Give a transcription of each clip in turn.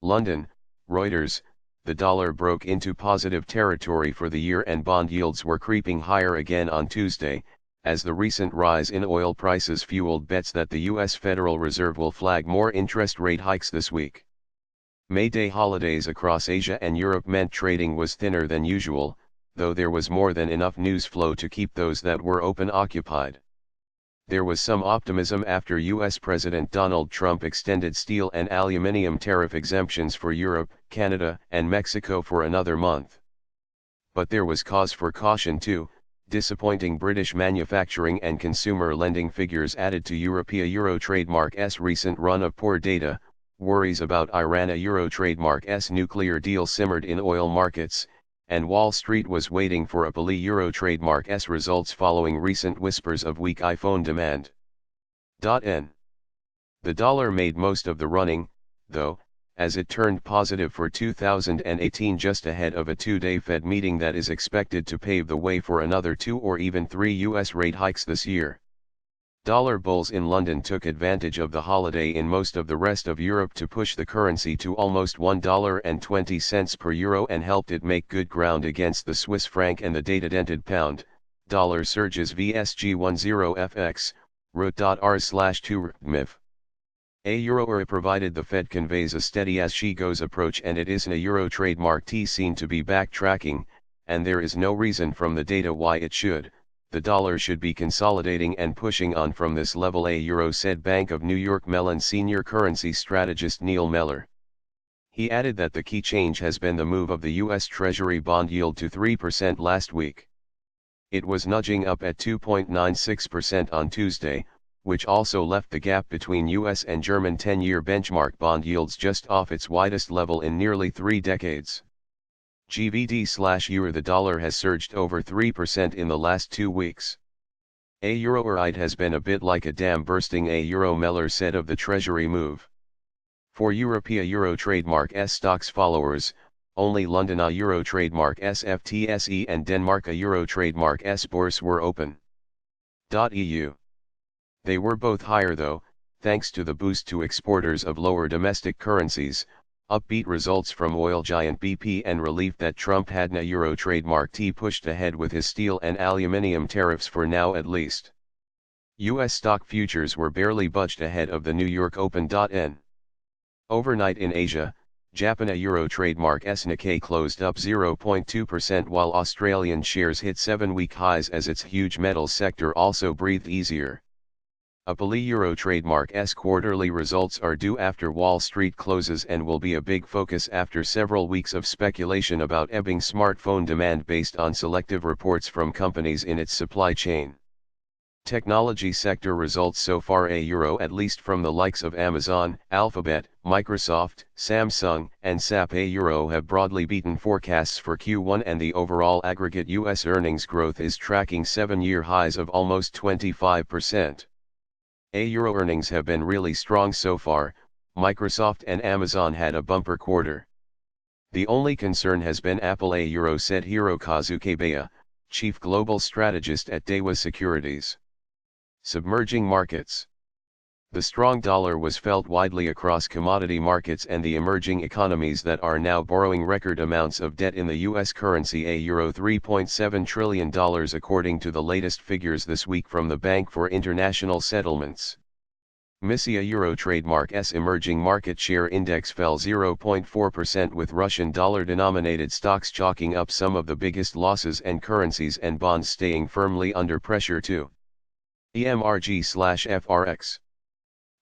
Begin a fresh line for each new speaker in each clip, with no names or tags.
London, Reuters, the dollar broke into positive territory for the year and bond yields were creeping higher again on Tuesday, as the recent rise in oil prices fueled bets that the U.S. Federal Reserve will flag more interest rate hikes this week. May Day holidays across Asia and Europe meant trading was thinner than usual, though there was more than enough news flow to keep those that were open occupied. There was some optimism after U.S. President Donald Trump extended steel and aluminium tariff exemptions for Europe, Canada, and Mexico for another month. But there was cause for caution too. Disappointing British manufacturing and consumer lending figures added to Euro Trademark's recent run of poor data. Worries about Iran Euro Trademark's nuclear deal simmered in oil markets, and Wall Street was waiting for a Euro Trademark's results following recent whispers of weak iPhone demand. The dollar made most of the running, though, as it turned positive for 2018 just ahead of a two-day Fed meeting that is expected to pave the way for another 2 or even 3 U.S. rate hikes this year. Dollar bulls in London took advantage of the holiday in most of the rest of Europe to push the currency to almost $1.20 per euro and helped it make good ground against the Swiss franc and the data-dented pound. Dollar surges VSG10FX, root.r/2rmif. A euro provided the Fed conveys a steady as she goes approach and it isn't a euro trademark T seen to be backtracking, and there is no reason from the data why it should. The dollar should be consolidating and pushing on from this level, a euro said Bank of New York Mellon senior currency strategist Neil Mellor. He added that the key change has been the move of the U.S. Treasury bond yield to 3% last week. It was nudging up at 2.96% on Tuesday, which also left the gap between U.S. and German 10-year benchmark bond yields just off its widest level in nearly 3 decades. GBP/EUR. The dollar has surged over 3% in the last 2 weeks. A euroite has been a bit like a dam bursting, a euro Mellor said of the Treasury move. For Euro Trademark stocks followers, only London Euro Trademark FTSE and Denmark Euro Trademark Bourse were open. EU. They were both higher though, thanks to the boost to exporters of lower domestic currencies, upbeat results from oil giant BP and relief that Trump had a euro trademark T pushed ahead with his steel and aluminium tariffs for now at least. U.S. stock futures were barely budged ahead of the New York Open. Overnight in Asia, Japan euro trademark Nikkei closed up 0.2% while Australian shares hit 7-week highs as its huge metals sector also breathed easier. Euro Trademark's quarterly results are due after Wall Street closes and will be a big focus after several weeks of speculation about ebbing smartphone demand based on selective reports from companies in its supply chain. Technology sector results so far euro at least from the likes of Amazon, Alphabet, Microsoft, Samsung, and SAP euro have broadly beaten forecasts for Q1 and the overall aggregate U.S. earnings growth is tracking 7-year highs of almost 25%. Euro earnings have been really strong so far. Microsoft and Amazon had a bumper quarter. The only concern has been Apple euro said Hirokazu Kabeya, chief global strategist at Daiwa Securities. Submerging markets. The strong dollar was felt widely across commodity markets and the emerging economies that are now borrowing record amounts of debt in the U.S. currency, euro $3.7 trillion according to the latest figures this week from the Bank for International Settlements. MSCI euro trademark's emerging market share index fell 0.4% with Russian dollar-denominated stocks chalking up some of the biggest losses and currencies and bonds staying firmly under pressure too. EMRG/FRX.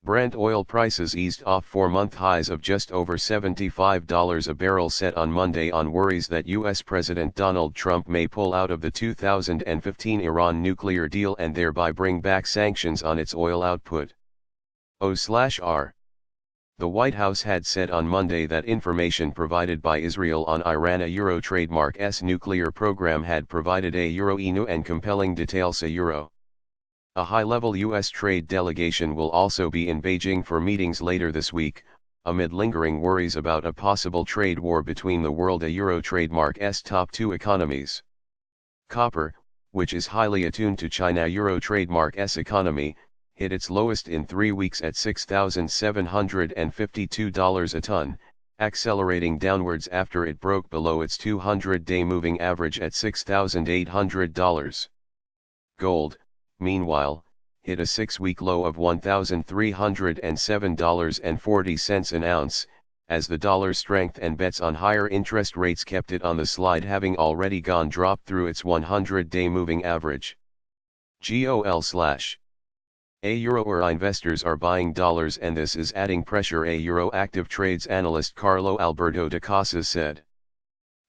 Brent oil prices eased off 4-month highs of just over $75 a barrel set on Monday on worries that U.S. President Donald Trump may pull out of the 2015 Iran nuclear deal and thereby bring back sanctions on its oil output. O/R. The White House had said on Monday that information provided by Israel on Iran euro trademark's nuclear program had provided euro new and compelling details euro. A high-level U.S. trade delegation will also be in Beijing for meetings later this week, amid lingering worries about a possible trade war between the world euro trademark's top 2 economies. Copper, which is highly attuned to China euro trademark's economy, hit its lowest in 3 weeks at $6,752 a ton, accelerating downwards after it broke below its 200-day moving average at $6,800. Gold, meanwhile, hit a 6-week low of $1,307.40 an ounce, as the dollar strength and bets on higher interest rates kept it on the slide, having already gone drop through its 100-day moving average. A euro investors are buying dollars, and this is adding pressure, a Euro active trades analyst Carlo Alberto de Casas said.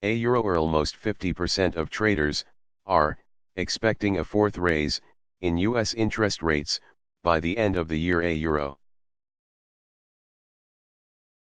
A euro almost 50% of traders are expecting a fourth raise in US interest rates by the end of the year. A euro